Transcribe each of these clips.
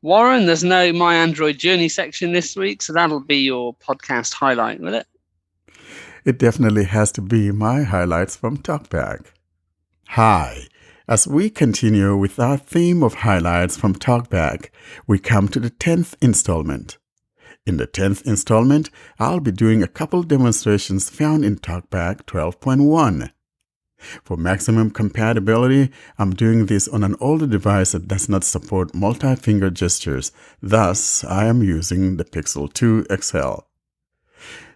Warren, there's no My Android Journey section this week, so that'll be your podcast highlight, will it? It definitely has to be my highlights from Talkback. Hi. As we continue with our theme of highlights from Talkback, we come to the 10th installment. In the 10th installment, I'll be doing a couple demonstrations found in Talkback 12.1. For maximum compatibility, I'm doing this on an older device that does not support multi-finger gestures. Thus, I am using the Pixel 2 XL.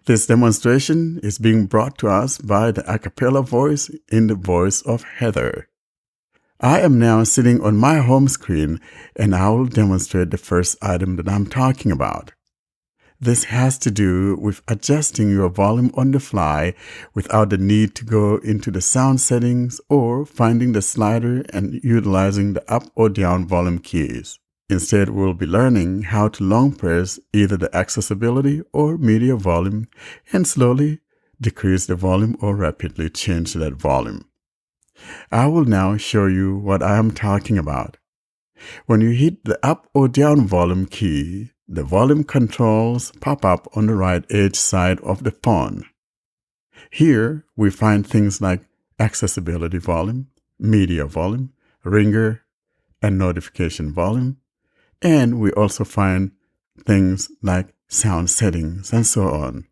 This demonstration is being brought to us by the a cappella voice in the voice of Heather. I am now sitting on my home screen and I will demonstrate the first item that I'm talking about. This has to do with adjusting your volume on the fly without the need to go into the sound settings or finding the slider and utilizing the up or down volume keys. Instead, we'll be learning how to long press either the accessibility or media volume and slowly decrease the volume or rapidly change that volume. I will now show you what I am talking about. When you hit the up or down volume key, the volume controls pop up on the right edge side of the phone. Here, we find things like accessibility volume, media volume, ringer, and notification volume. And we also find things like sound settings and so on.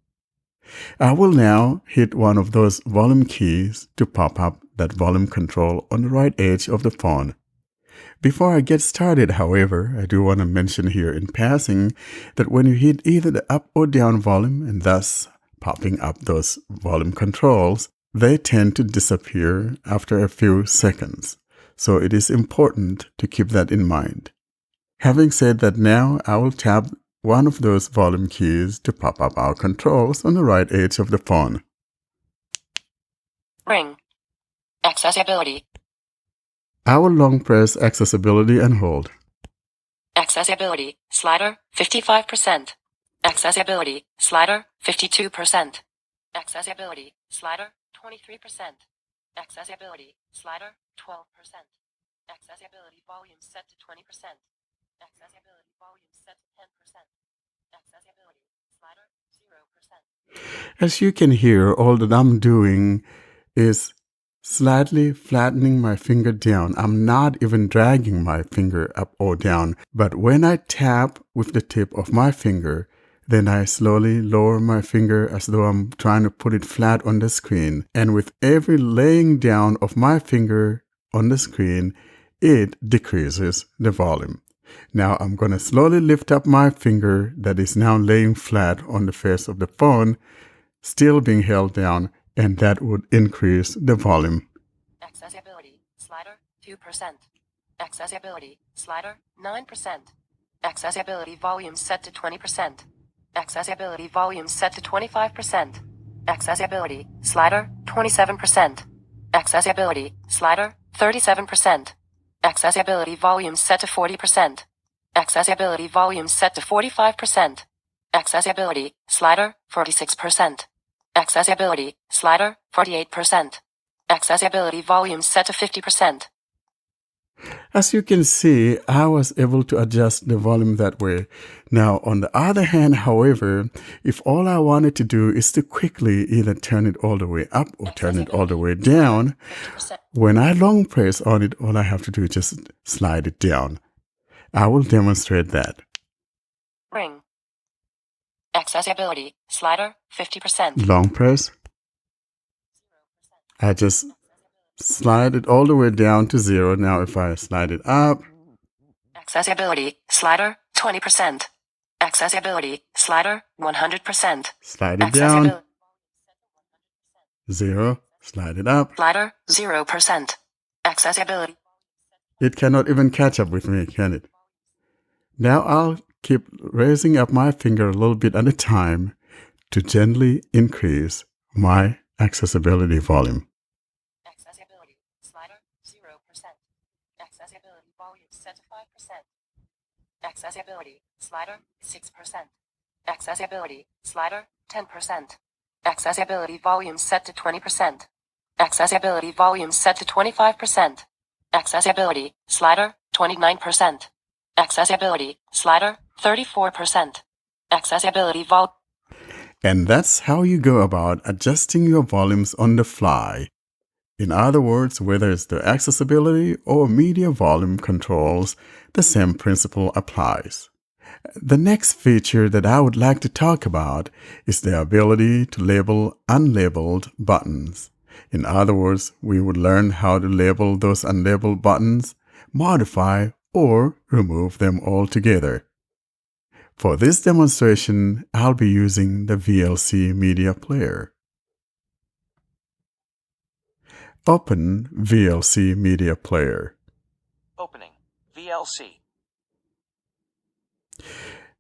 I will now hit one of those volume keys to pop up that volume control on the right edge of the phone. Before I get started, however, I do want to mention here in passing that when you hit either the up or down volume and thus popping up those volume controls, they tend to disappear after a few seconds. So it is important to keep that in mind. Having said that, now I will tap one of those volume keys to pop up our controls on the right edge of the phone. Ring. Accessibility. I will long press accessibility and hold. Accessibility. Slider, 55%. Accessibility. Slider, 52%. Accessibility. Slider, 23%. Accessibility. Slider, 12%. Accessibility volume set to 20%. Accessibility volume set to 10%. Accessibility. Slider, 0%. As you can hear, all that I'm doing is slightly flattening my finger down. I'm not even dragging my finger up or down. But when I tap with the tip of my finger, then I slowly lower my finger as though I'm trying to put it flat on the screen. And with every laying down of my finger on the screen, it decreases the volume. Now I'm going to slowly lift up my finger that is now laying flat on the face of the phone, still being held down, and that would increase the volume. Accessibility. Slider, 2%. Accessibility. Slider, 9%. Accessibility volume set to 20%. Accessibility volume set to 25%. Accessibility. Slider, 27%. Accessibility. Slider, 37%. Accessibility volume set to 40%. Accessibility volume set to 45%. Accessibility. Slider, 46%. Accessibility. Slider, 48%. Accessibility volume set to 50%. As you can see, I was able to adjust the volume that way. Now, on the other hand, however, if all I wanted to do is to quickly either turn it all the way up or turn it all the way down, 50%. when I long press on it, all I have to do is just slide it down. I will demonstrate that. Ring. Accessibility. Slider, 50%. Long press. I just slide it all the way down to 0. Now if I slide it up, Accessibility. Slider, 20%. Accessibility. Slider, 100%. slide it down, Accessibility. 0, slide it up. Slider, 0%. Accessibility. It cannot even catch up with me, can it? Now I'll keep raising up my finger a little bit at a time to gently increase my accessibility volume. Accessibility. Slider, 0%. Accessibility volume set to 5%. Accessibility. Slider, 6%. Accessibility. Slider, 10%. Accessibility volume set to 20%. Accessibility volume set to 25%. Accessibility. Slider, 29%. Accessibility slider 34%. Accessibility vol. And that's how you go about adjusting your volumes on the fly. In other words, whether it's the accessibility or media volume controls, the same principle applies. The next feature that I would like to talk about is the ability to label unlabeled buttons. In other words, we would learn how to label those unlabeled buttons, modify, or remove them altogether. For this demonstration, I'll be using the VLC Media Player. Open VLC Media Player. Opening VLC.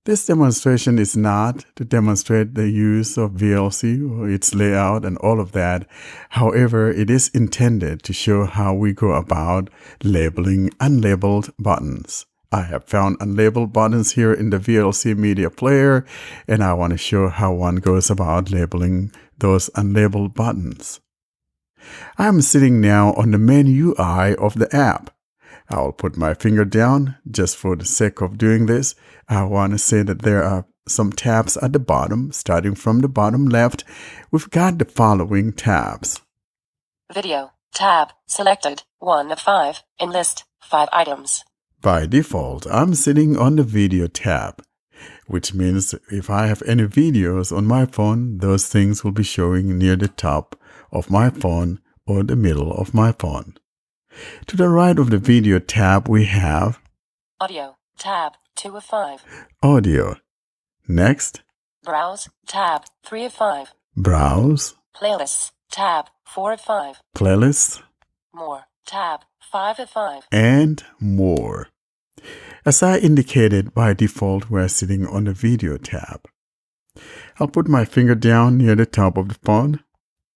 This demonstration is not to demonstrate the use of VLC or its layout and all of that. However, it is intended to show how we go about labeling unlabeled buttons. I have found unlabeled buttons here in the VLC Media Player, and I want to show how one goes about labeling those unlabeled buttons. I'm sitting now on the main UI of the app. I'll put my finger down just for the sake of doing this. I want to say that there are some tabs at the bottom. Starting from the bottom left, we've got the following tabs. Video tab selected 1 of 5 in list 5 items. By default, I'm sitting on the video tab, which means if I have any videos on my phone, those things will be showing near the top of my phone or the middle of my phone. To the right of the video tab, we have Audio tab 2 of 5. audio. Next, Browse tab 3 of 5. browse, Playlists tab 4 of 5. playlists, More tab 5 of 5. and more. As I indicated, by default, we're sitting on the video tab. I'll put my finger down near the top of the phone.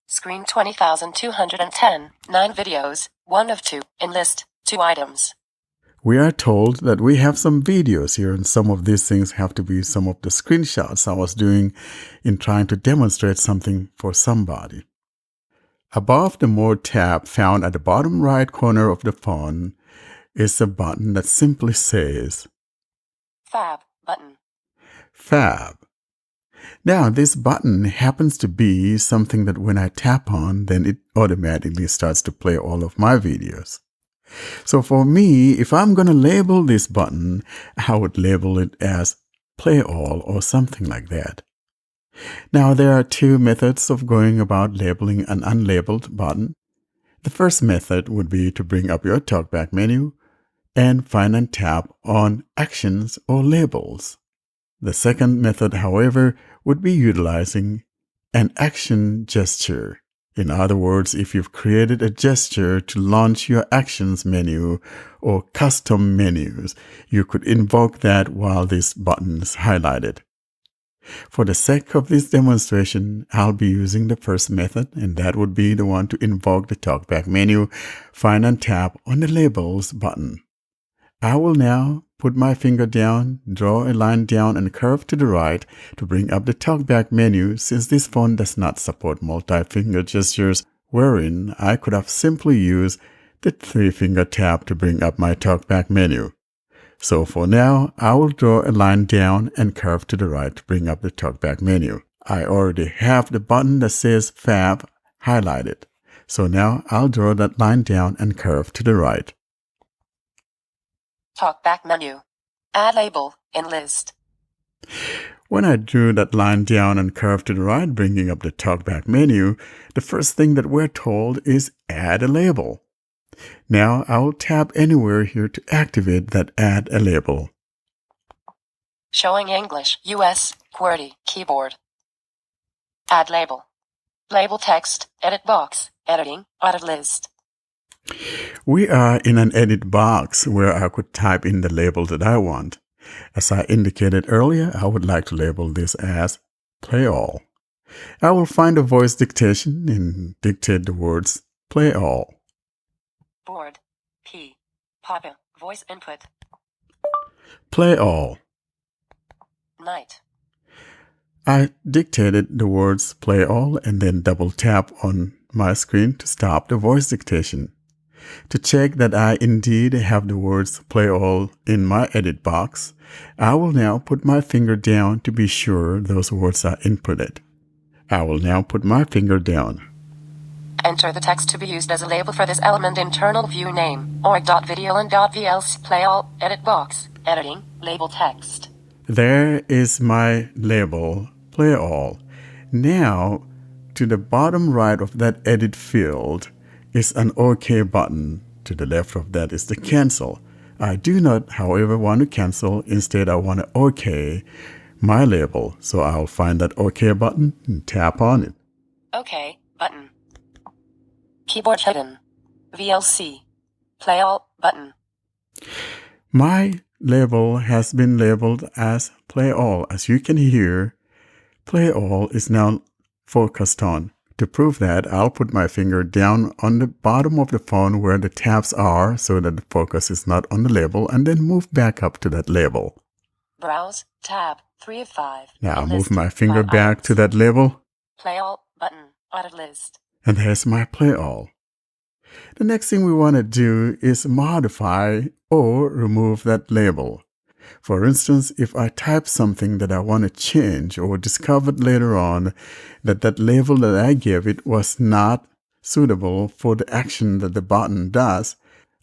Screen 20,210. 9 videos. 1 of 2 in list 2 items. We are told that we have some videos here, and some of these things have to be some of the screenshots I was doing in trying to demonstrate something for somebody. Above the More tab found at the bottom right corner of the phone is a button that simply says Fab button. Fab. Now, this button happens to be something that when I tap on, then it automatically starts to play all of my videos. So for me, if I'm going to label this button, I would label it as Play All or something like that. Now, there are two methods of going about labeling an unlabeled button. The first method would be to bring up your Talkback menu and find and tap on Actions or Labels. The second method, however, would be utilizing an action gesture. In other words, if you've created a gesture to launch your Actions menu or custom menus, you could invoke that while this button is highlighted. For the sake of this demonstration, I'll be using the first method, and that would be the one to invoke the Talkback menu, find and tap on the Labels button. I will now put my finger down, draw a line down and curve to the right to bring up the Talkback menu, since this phone does not support multi-finger gestures, wherein I could have simply used the 3-finger tap to bring up my Talkback menu. So for now, I will draw a line down and curve to the right to bring up the Talkback menu. I already have the button that says Fab highlighted. So now I'll draw that line down and curve to the right. Talkback menu. Add label in list. When I drew that line down and curved to the right, bringing up the Talkback menu, the first thing that we're told is add a label. Now I will tap anywhere here to activate that add a label. Showing English, US, QWERTY, keyboard. Add label. Label text, edit box, editing, out of list. We are in an edit box where I could type in the label that I want. As I indicated earlier, I would like to label this as Play All. I will find a voice dictation and dictate the words Play All. Board. P. Papa. Voice input. Play All. Night. I dictated the words Play All and then double tap on my screen to stop the voice dictation. To check that I indeed have the words play all in my edit box, I will now put my finger down to be sure those words are inputted. I will now put my finger down. Enter the text to be used as a label for this element internal view name, org.video and .vlc play all, edit box, editing, label text. There is my label, play all. Now, to the bottom right of that edit field is an OK button. To the left of that is the cancel. I do not, however, want to cancel. Instead, I want to OK my label. So I'll find that OK button and tap on it. OK button. Keyboard hidden. VLC. Play all button. My label has been labeled as play all. As you can hear, play all is now focused on. To prove that, I'll put my finger down on the bottom of the phone where the tabs are so that the focus is not on the label, and then move back up to that label. Browse, tab, 3 of 5. Now I'll List, move my finger 5 back to items. that label, Play all button. Audit list. and there's my play all. The next thing we want to do is modify or remove that label. For instance, if I type something that I want to change or discovered later on that that label that I gave it was not suitable for the action that the button does,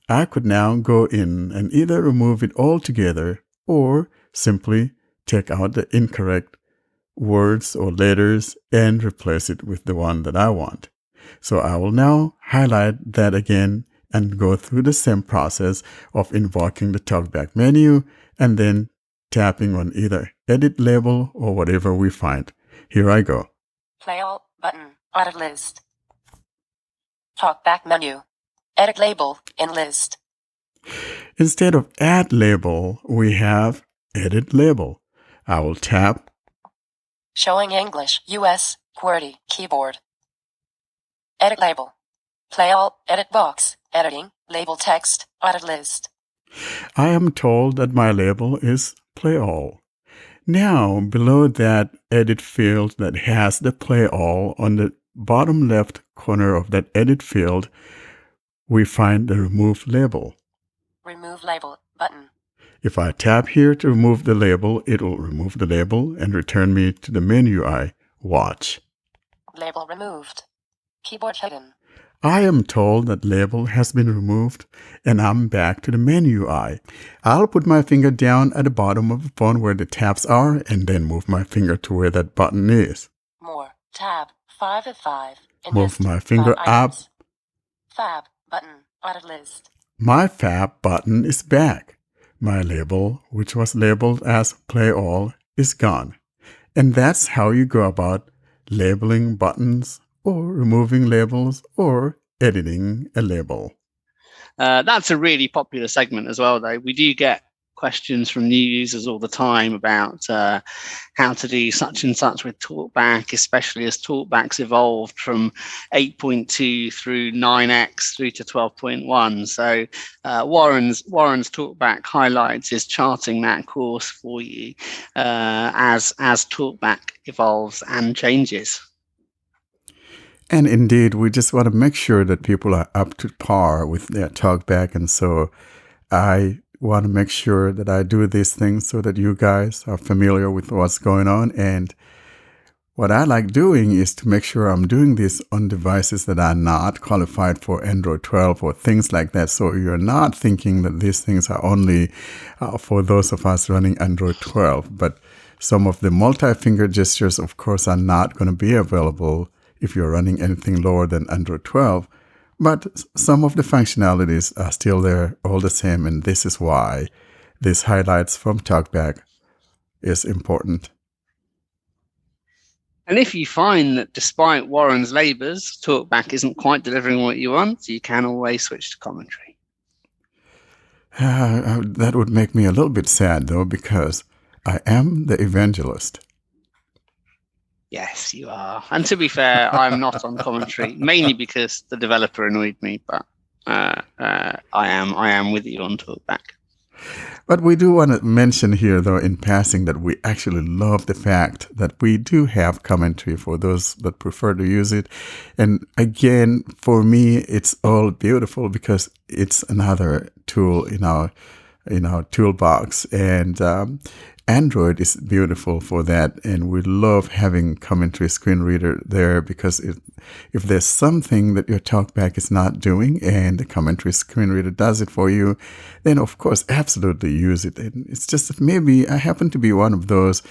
I could now go in and either remove it altogether or simply take out the incorrect words or letters and replace it with the one that I want. So I will now highlight that again and go through the same process of invoking the Talkback menu and then tapping on either edit label or whatever we find. Here I go. Play all button. Audit list. Talkback menu. Edit label in list. Instead of add label, we have edit label. I will tap. Showing English, US, QWERTY, keyboard. Edit label. Play all, edit box, editing, label text, audit list. I am told that my label is play all. Now, below that edit field that has the play all, on the bottom left corner of that edit field, we find the remove label. Remove label button. If I tap here to remove the label, it will remove the label and return me to the menu I watch. Label removed. Keyboard hidden. I am told that label has been removed and I'm back to the menu eye. I'll put my finger down at the bottom of the phone where the tabs are and then move my finger to where that button is. More. Tab. 5 of 5. In Move list, my finger 5 up. items. Fab. Button. Audit list. My fab button is back. My label, which was labeled as play all, is gone. And that's how you go about labeling buttons or removing labels or editing a label. That's a really popular segment as well, though. We do get questions from new users all the time about how to do such and such with Talkback, especially as Talkback's evolved from 8.2 through 9x through to 12.1. So Warren's Talkback highlights is charting that course for you as Talkback evolves and changes. And indeed, we just want to make sure that people are up to par with their Talkback. And so I want to make sure that I do these things so that you guys are familiar with what's going on. And what I like doing is to make sure I'm doing this on devices that are not qualified for Android 12 or things like that. So you're not thinking that these things are only for those of us running Android 12. But some of the multi-finger gestures, of course, are not going to be available if you're running anything lower than Android 12. But some of the functionalities are still there all the same, and this is why these highlights from Talkback is important. And if you find that despite Warren's labours, Talkback isn't quite delivering what you want, you can always switch to commentary. That would make me a little bit sad, though, because I am the evangelist. Yes, you are. And to be fair, I'm not on commentary, mainly because the developer annoyed me, but I am with you on Talkback. But we do want to mention here, though, in passing, that we actually love the fact that we do have commentary for those that prefer to use it. And again, for me, it's all beautiful because it's another tool in our toolbox. And Android is beautiful for that, and we love having commentary screen reader there because if there's something that your Talkback is not doing and the commentary screen reader does it for you, then of course absolutely use it. And it's just that maybe I happen to be one of those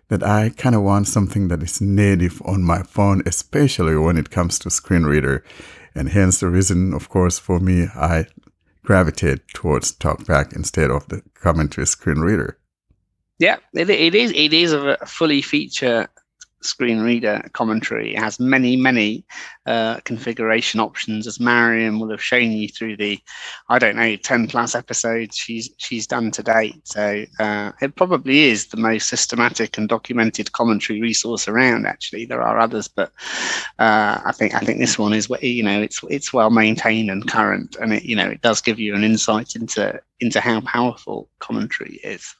that I kind of want something that is native on my phone, especially when it comes to screen reader, and hence the reason, of course, for me I gravitate towards Talkback instead of the commentary screen reader. Yeah, it is a fully feature screen reader commentary. It has many configuration options, as Mariam will have shown you through the 10 plus episodes she's done to date. So it probably is the most systematic and documented commentary resource around. Actually, there are others, but I think this one is, it's well maintained and current, and it does give you an insight into how powerful commentary is.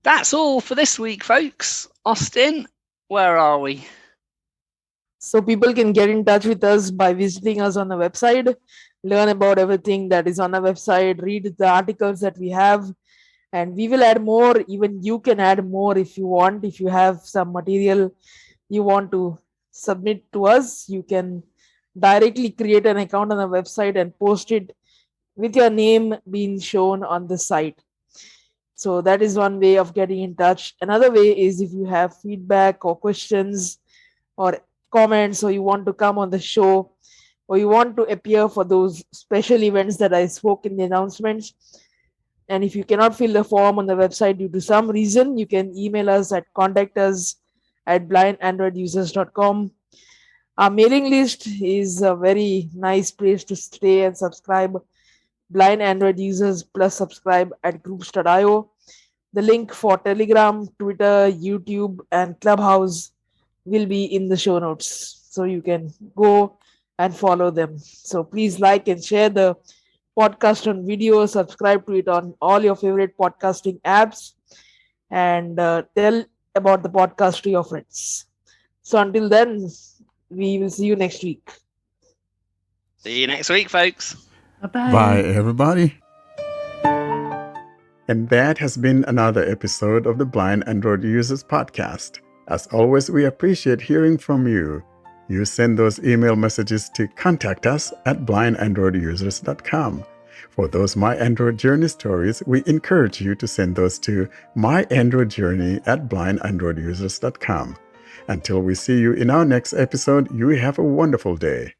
That's all for this week, folks. Austin, where are we? So people can get in touch with us by visiting us on the website, learn about everything that is on the website, read the articles that we have, and we will add more. Even you can add more if you want. If you have some material you want to submit to us, you can directly create an account on the website and post it with your name being shown on the site. So that is one way of getting in touch. Another way is if you have feedback or questions or comments, or you want to come on the show, or you want to appear for those special events that I spoke in the announcements. And if you cannot fill the form on the website due to some reason, you can email us at contactus@blindandroidusers.com. Our mailing list is a very nice place to stay and subscribe. Blind Android users plus subscribe at groups.io. The link for Telegram, Twitter, YouTube, and Clubhouse will be in the show notes, so you can go and follow them. So please like and share the podcast on video, subscribe to it on all your favorite podcasting apps, and tell about the podcast to your friends. So until then, we will see you next week. See you next week, folks. Bye-bye. Bye, everybody. And that has been another episode of the Blind Android Users Podcast. As always, we appreciate hearing from you. You send those email messages to contactus@blindandroidusers.com. For those My Android Journey stories, we encourage you to send those to myandroidjourney@blindandroidusers.com. Until we see you in our next episode, you have a wonderful day.